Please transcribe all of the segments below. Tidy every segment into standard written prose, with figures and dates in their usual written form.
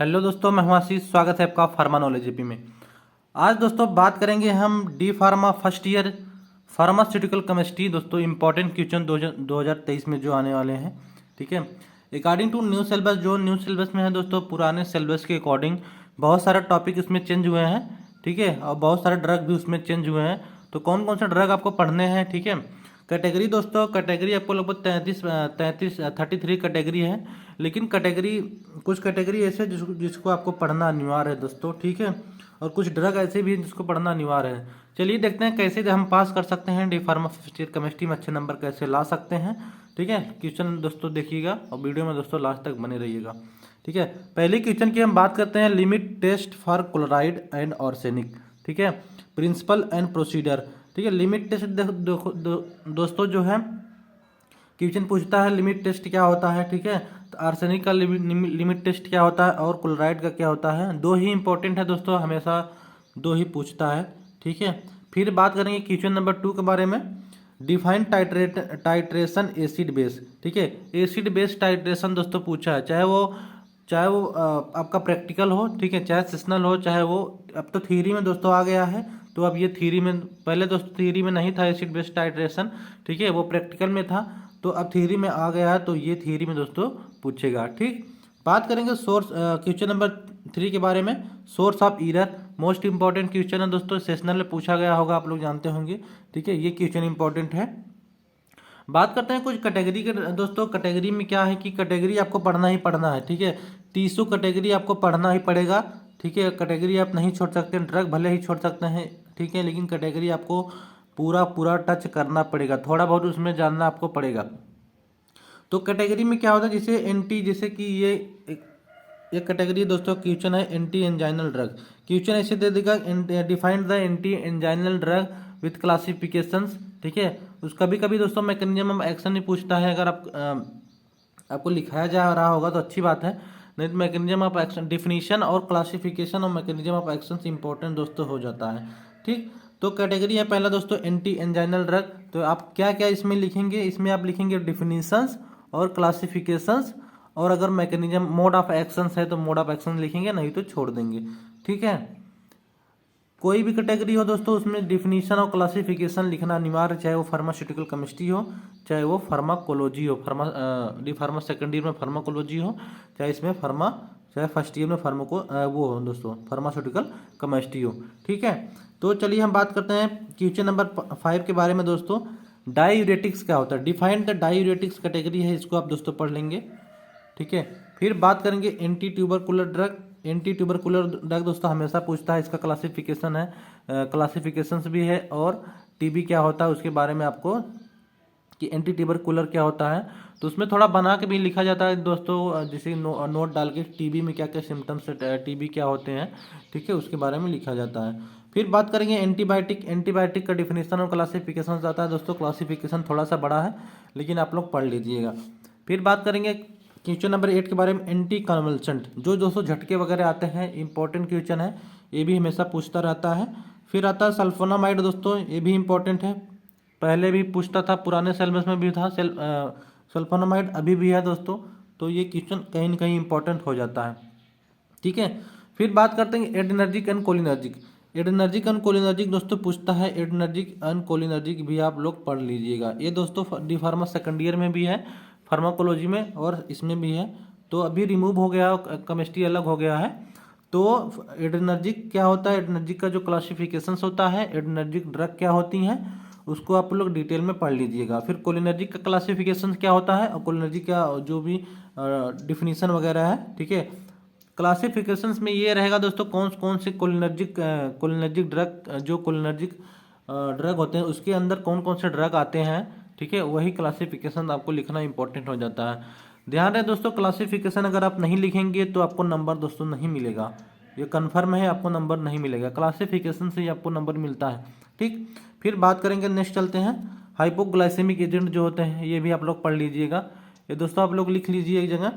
Hello दोस्तों, मैं हूं आशीष। स्वागत है आपका फार्मा नॉलेज एपी में। आज दोस्तों बात करेंगे हम D pharma first year pharmaceutical chemistry. दोस्तों इंपॉर्टेंट क्वेश्चन 2023 में जो आने वाले हैं, ठीक है। अकॉर्डिंग टू न्यू सिलेबस, जो न्यू सिलेबस में है दोस्तों, पुराने सिलेबस के अकॉर्डिंग बहुत सारे टॉपिक उसमें चेंज हुए हैं, ठीक है। और बहुत सारे ड्रग भी उसमें चेंज हुए हैं। तो कौन कौन से ड्रग आपको पढ़ने हैं, ठीक है। कैटेगरी दोस्तों, कैटेगरी आपको लगभग 33 कैटेगरी है। लेकिन कैटेगरी, कुछ कैटेगरी ऐसे जिसको आपको पढ़ना अनिवार्य है दोस्तों, ठीक है। और कुछ ड्रग ऐसे भी हैं जिसको पढ़ना अनिवार्य है। चलिए देखते हैं कैसे हम पास कर सकते हैं, D pharma first year chemistry में अच्छे नंबर कैसे ला सकते हैं, ठीक है। क्वेश्चन दोस्तों देखिएगा और वीडियो में दोस्तों लास्ट तक बने रहिएगा, ठीक है। पहले क्वेश्चन की हम बात करते हैं, limit test for chloride and arsenic, ठीक है। प्रिंसिपल एंड प्रोसीजर, ठीक है। लिमिट टेस्ट दोस्तों जो है क्वेश्चन पूछता है लिमिट टेस्ट क्या होता है, ठीक है। तो आर्सेनिक का लिमिट टेस्ट क्या होता है और क्लोराइड का क्या होता है। दो ही इंपॉर्टेंट है दोस्तों, हमेशा दो ही पूछता है, ठीक है। फिर बात करेंगे क्वेश्चन नंबर 2 के बारे में, डिफाइन टाइट्रेशन एसिड बेस, ठीक है। एसिड बेस टाइट्रेशन दोस्तों पूछा है, चाहे वो आपका प्रैक्टिकल हो, ठीक है, चाहे सेशनल हो, चाहे वो अब तो थ्योरी में दोस्तों आ गया है। तो अब ये थ्योरी में, पहले दोस्तों थ्योरी में नहीं था एसिड बेस टाइट्रेशन, ठीक है, वो प्रैक्टिकल में था। तो अब थ्योरी में आ गया है, तो ये थ्योरी में दोस्तों पूछेगा, ठीक। बात करेंगे सोर्स, क्वेश्चन नंबर 3 के बारे में, source of error. Most important question है दोस्तों, सेशनल में पूछा गया होगा, आप लोग जानते होंगे, ठीक है। ये क्वेश्चन इंपॉर्टेंट है। बात करते हैं कुछ कैटेगरी के दोस्तों। कैटेगरी में क्या है कि कैटेगरी आपको पढ़ना ही पढ़ना है, ठीक है। 30 कैटेगरी आपको पढ़ना ही पड़ेगा, ठीक है। कैटेगरी आप नहीं छोड़ सकते, ड्रग भले ही छोड़ सकते हैं, ठीक है, लेकिन कैटेगरी आपको पूरा पूरा टच करना पड़ेगा, थोड़ा बहुत उसमें जानना आपको पड़ेगा। तो कैटेगरी में क्या होता है, जैसे एंटी, जैसे कि ये एक कैटेगरी दोस्तों क्वेश्चन है एंटी एंजाइनल ड्रग। क्वेश्चन ऐसे दे देगा, defined the anti anginal drug with classifications, ठीक है। उस कभी कभी दोस्तों मैकेनिज्म ऑफ एक्शन ही पूछता है। अगर आपको लिखाया जा रहा होगा तो अच्छी बात है, नहीं तो मैकेनिज्म ऑफ एक्शन, डिफिनीशन और क्लासिफिकेशन और मैकेनिज्म ऑफ एक्शन इंपॉर्टेंट दोस्तों हो जाता है, ठीक। तो कैटेगरी है पहला दोस्तों एंटी एंजाइनल ड्रग। तो आप क्या क्या इसमें लिखेंगे, इसमें आप लिखेंगे डिफिनीशंस और क्लासिफिकेशंस, और अगर मैकेनिज्म मोड ऑफ एक्शंस है तो मोड ऑफ एक्शन लिखेंगे, नहीं तो छोड़ देंगे, ठीक है। कोई भी कैटेगरी हो दोस्तों, उसमें डिफिनीशन और क्लासिफिकेशन लिखना अनिवार्य, चाहे वो फार्मास्यूटिकल केमिस्ट्री हो, चाहे वो फार्माकोलॉजी हो, डी फार्मा सेकेंड ईयर में फार्माकोलॉजी हो, चाहे फर्स्ट ईयर में वो हो दोस्तों फार्मास्यूटिकल केमिस्ट्री हो, ठीक है। तो चलिए हम बात करते हैं क्वेश्चन नंबर 5 के बारे में दोस्तों। डायूरेटिक्स क्या होता है, डिफाइंड द डायूरेटिक्स कैटेगरी है, इसको आप दोस्तों पढ़ लेंगे, ठीक है। फिर बात करेंगे anti tubercular drug. Anti tubercular drug दोस्तों हमेशा पूछता है, इसका क्लासिफिकेशन है, क्लासिफिकेशंस भी है, और टीबी क्या होता है उसके बारे में आपको, कि एंटी ट्यूबरकुलर क्या होता है। तो उसमें थोड़ा बना के भी लिखा जाता है दोस्तों, जैसे नोट डाल के टीबी में क्या क्या सिम्टम्स, टीबी क्या होते हैं, ठीक है, उसके बारे में लिखा जाता है। फिर बात करेंगे एंटीबायोटिक। एंटीबायोटिक का डिफिनेशन और क्लासिफिकेशन आता है दोस्तों, क्लासिफिकेशन थोड़ा सा बड़ा है, लेकिन आप लोग पढ़ लीजिएगा। फिर बात करेंगे क्वेश्चन नंबर 8 के बारे में, एंटी कन्वल्सेंट, जो दोस्तों झटके वगैरह आते हैं, इंपॉर्टेंट क्वेश्चन है, ये भी हमेशा पूछता रहता है। फिर आता है सल्फोनामाइड दोस्तों, ये भी इंपॉर्टेंट है, पहले भी पूछता था, पुराने सिलेबस में भी था। सल्फोनामाइड अभी भी है दोस्तों, तो ये क्वेश्चन कहीं ना कहीं इंपॉर्टेंट हो जाता है, ठीक है। फिर बात करते हैं adrenergic and cholinergic. Adrenergic and cholinergic दोस्तों पूछता है, एडिनर्जिक एंड कोलिनर्जिक भी आप लोग पढ़ लीजिएगा। ये दोस्तों डी फार्मा सेकेंड ईयर में भी है, फार्माकोलॉजी में, और इसमें भी है। तो अभी रिमूव हो गया, केमिस्ट्री अलग हो गया है। तो एडिनर्जिक क्या होता है, एडिनर्जिक का जो क्लासिफिकेशंस होता है, एडिनर्जिक ड्रग क्या होती हैं, उसको आप लोग डिटेल में पढ़ लीजिएगा। फिर कोलिनर्जिक का क्लासिफिकेशन क्या होता है, और कोलिनर्जिक का जो भी डिफिनीशन वगैरह है, ठीक है। क्लासिफिकेशंस में ये रहेगा दोस्तों, कौन कौन से कोलिनर्जिक ड्रग, जो कोलिनर्जिक ड्रग होते हैं उसके अंदर कौन कौन से ड्रग आते हैं, ठीक है, वही क्लासिफिकेशन आपको लिखना इंपॉर्टेंट हो जाता है। ध्यान रहे दोस्तों, क्लासिफिकेशन अगर आप नहीं लिखेंगे तो आपको नंबर दोस्तों नहीं मिलेगा, ये कन्फर्म है, आपको नंबर नहीं मिलेगा, क्लासिफिकेशन से ही आपको नंबर मिलता है, ठीक। फिर बात करेंगे, नेक्स्ट चलते हैं, हाइपोग्लाइसेमिक एजेंट जो होते हैं, ये भी आप लोग पढ़ लीजिएगा। ये दोस्तों आप लोग लिख लीजिए एक जगह,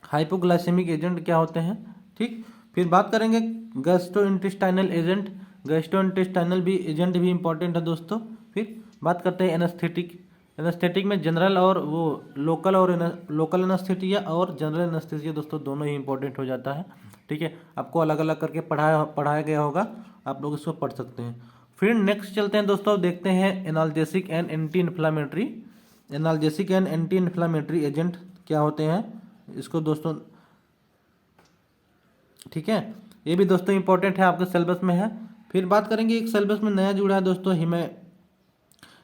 हाइपोग्लाइसेमिक एजेंट क्या होते हैं, ठीक। फिर बात करेंगे गैस्ट्रोइंटेस्टाइनल एजेंट। गैस्ट्रोइंटेस्टाइनल भी एजेंट भी इंपॉर्टेंट है दोस्तों। फिर बात करते हैं एनेस्थेटिक। एनेस्थेटिक में जनरल और वो लोकल एनेस्थीसिया और जनरल एनेस्थीसिया दोस्तों दोनों ही इंपॉर्टेंट हो जाता है। ठीक है, आपको अलग अलग करके पढ़ाया गया होगा, आप लोग इसको पढ़ सकते हैं। फिर नेक्स्ट चलते हैं दोस्तों, देखते हैं analgesic and anti inflammatory. Analgesic and anti inflammatory agent क्या होते हैं इसको दोस्तों, ठीक है, ये भी दोस्तों इंपॉर्टेंट है, आपके सिलेबस में है। फिर बात करेंगे, एक सिलेबस में नया जुड़ा है दोस्तों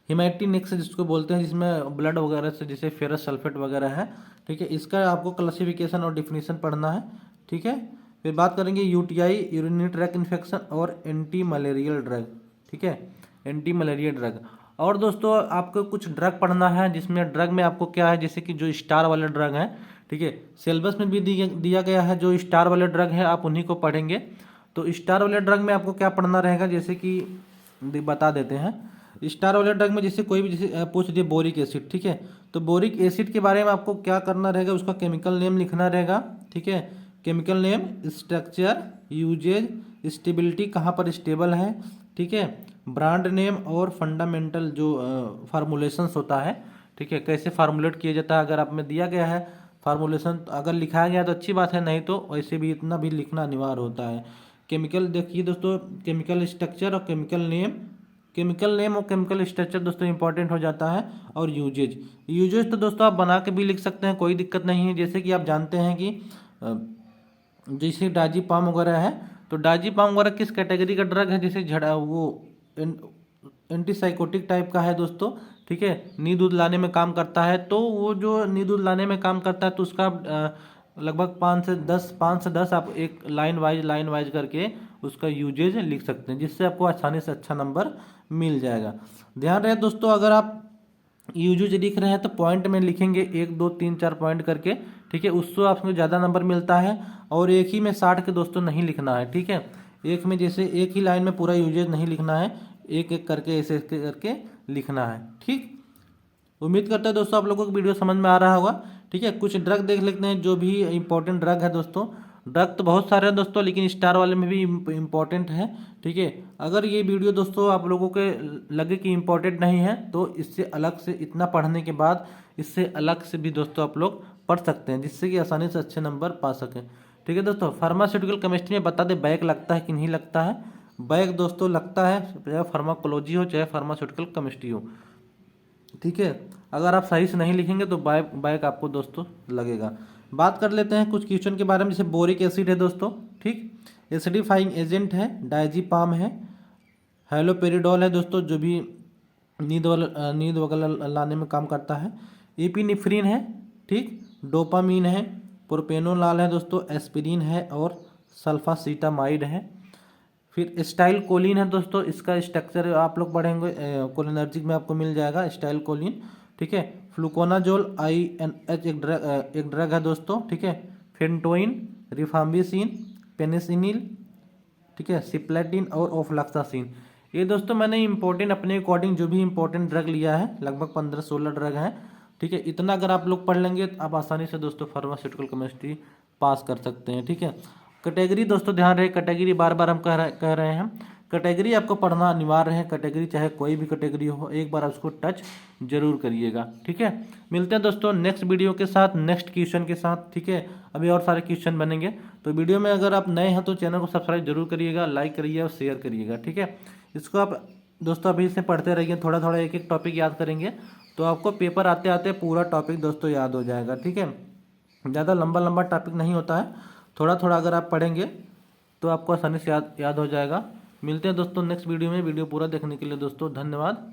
हिमैटिनिक्स जिसको बोलते हैं, जिसमें ब्लड वगैरह से जैसे फेरस सल्फेट वगैरह है। ठीक है, इसका आपको क्लासिफिकेशन और डिफिनीशन पढ़ना है। ठीक है, फिर बात करेंगे यूटीआई, यूरिनरी ट्रैक इन्फेक्शन और एंटी मलेरियल ड्रग। ठीक है, एंटी मलेरिया ड्रग। और दोस्तों आपको कुछ ड्रग पढ़ना है, जिसमें ड्रग में आपको क्या है, जैसे कि जो स्टार वाले ड्रग हैं। ठीक है, सिलेबस में भी दिया गया है जो स्टार वाले ड्रग है, आप उन्हीं को पढ़ेंगे। तो स्टार वाले ड्रग में आपको क्या पढ़ना रहेगा, जैसे कि बता देते हैं। स्टार वाले ड्रग में जैसे कोई भी जैसे पूछ दिए बोरिक एसिड, ठीक है, तो बोरिक एसिड के बारे में आपको क्या करना रहेगा, उसका केमिकल नेम लिखना रहेगा। ठीक है, chemical name, structure, uses, stability, कहाँ पर स्टेबल है। ठीक है, ब्रांड नेम और फंडामेंटल जो फार्मूलेशंस होता है। ठीक है, कैसे फार्मूलेट किया जाता है, अगर आप में दिया गया है फार्मूलेशन, अगर लिखाया गया तो अच्छी बात है, नहीं तो वैसे भी इतना भी लिखना अनिवार्य होता है। केमिकल देखिए दोस्तों, केमिकल स्ट्रक्चर और केमिकल नेम और केमिकल स्ट्रक्चर दोस्तों इंपॉर्टेंट हो जाता है। और यूजेज तो दोस्तों आप बना के भी लिख सकते हैं, कोई दिक्कत नहीं है। जैसे कि आप जानते हैं कि जैसे डायज़ेपाम वगैरह है, तो डायज़ेपाम वगैरह किस कैटेगरी का ड्रग है, जैसे एंटीसाइकोटिक टाइप का है दोस्तों। ठीक है, नींद दूध लाने में काम करता है, तो वो जो नींद दूध लाने में काम करता है तो उसका लगभग 5 से 10 आप एक लाइन वाइज करके उसका यूजेज लिख सकते हैं, जिससे आपको आसानी से अच्छा नंबर मिल जाएगा। ध्यान रहे दोस्तों, अगर आप यूजेज लिख रहे हैं तो पॉइंट में लिखेंगे 1 2 3 4 पॉइंट करके। ठीक है, उससे आपको ज़्यादा नंबर मिलता है। और एक ही में 60 के दोस्तों नहीं लिखना है। ठीक है, एक में जैसे एक ही लाइन में पूरा यूजेज नहीं लिखना है, एक एक करके ऐसे करके लिखना है। ठीक, उम्मीद करता है दोस्तों आप लोगों को वीडियो समझ में आ रहा होगा। ठीक है, कुछ ड्रग देख लेते हैं जो भी इंपॉर्टेंट ड्रग है दोस्तों। ड्रग तो बहुत सारे हैं दोस्तों, लेकिन स्टार वाले में भी इम्पोर्टेंट है। ठीक है, अगर ये वीडियो दोस्तों आप लोगों के लगे कि इम्पोर्टेंट नहीं है, तो इससे अलग से इतना पढ़ने के बाद इससे अलग से भी दोस्तों आप लोग पढ़ सकते हैं, जिससे कि आसानी से अच्छे नंबर पा सकें। ठीक है दोस्तों, फार्मास्यूटिकल केमिस्ट्री में बता दें बैक लगता है कि नहीं लगता है। बैक दोस्तों लगता है, चाहे फार्माकोलॉजी हो चाहे फार्मास्यूटिकल केमिस्ट्री हो। ठीक है, अगर आप सही से नहीं लिखेंगे तो बैक आपको दोस्तों लगेगा। बात कर लेते हैं कुछ क्वेश्चन के बारे में, जैसे बोरिक एसिड है दोस्तों। ठीक, एसिडिफाइंग एजेंट है, डायज़ेपाम है, हैलोपेरिडोल है दोस्तों, जो भी नींद वगैरह लाने में काम करता है, एपिनेफ्रिन है, ठीक, डोपामीन है, प्रोपेनोलाल है दोस्तों, एस्पिरिन है और सल्फासीटामाइड है। फिर स्टाइल कोलिन है दोस्तों, इसका स्ट्रक्चर आप लोग पढ़ेंगे कोलिनर्जिक में आपको मिल जाएगा स्टाइल कोलिन। ठीक है, फ्लूकोनाजोल INH एक ड्रग है दोस्तों। ठीक है, फेंटोइन, रिफाम्बिसिन, पेनिसिलिन, ठीक है, सिप्लेटिन और ओफ्लॉक्सासिन। ये दोस्तों मैंने इंपॉर्टेंट अपने अकॉर्डिंग जो भी इंपॉर्टेंट ड्रग लिया है, लगभग 15-16 ड्रग हैं। ठीक है, इतना अगर आप लोग पढ़ लेंगे तो आप आसानी से दोस्तों फार्मास्यूटिकल केमिस्ट्री पास कर सकते हैं। ठीक है, कैटेगरी दोस्तों ध्यान रहे, कैटेगरी बार बार हम कह रहे हैं, कैटेगरी आपको पढ़ना अनिवार्य है। कैटेगरी चाहे कोई भी कैटेगरी हो, एक बार उसको टच जरूर करिएगा। ठीक है, मिलते हैं दोस्तों नेक्स्ट वीडियो के साथ, नेक्स्ट क्वेश्चन के साथ। ठीक है, अभी और सारे क्वेश्चन बनेंगे, तो वीडियो में अगर आप नए हैं तो चैनल को सब्सक्राइब जरूर करिएगा, लाइक करिए और शेयर करिएगा। ठीक है, इसको आप दोस्तों अभी से पढ़ते रहिए, थोड़ा थोड़ा एक एक टॉपिक याद करेंगे तो आपको पेपर आते आते पूरा टॉपिक दोस्तों याद हो जाएगा। ठीक है, ज़्यादा लंबा टॉपिक नहीं होता है, थोड़ा थोड़ा अगर आप पढ़ेंगे तो आपको आसानी से याद हो जाएगा। मिलते हैं दोस्तों नेक्स्ट वीडियो में। वीडियो पूरा देखने के लिए दोस्तों धन्यवाद।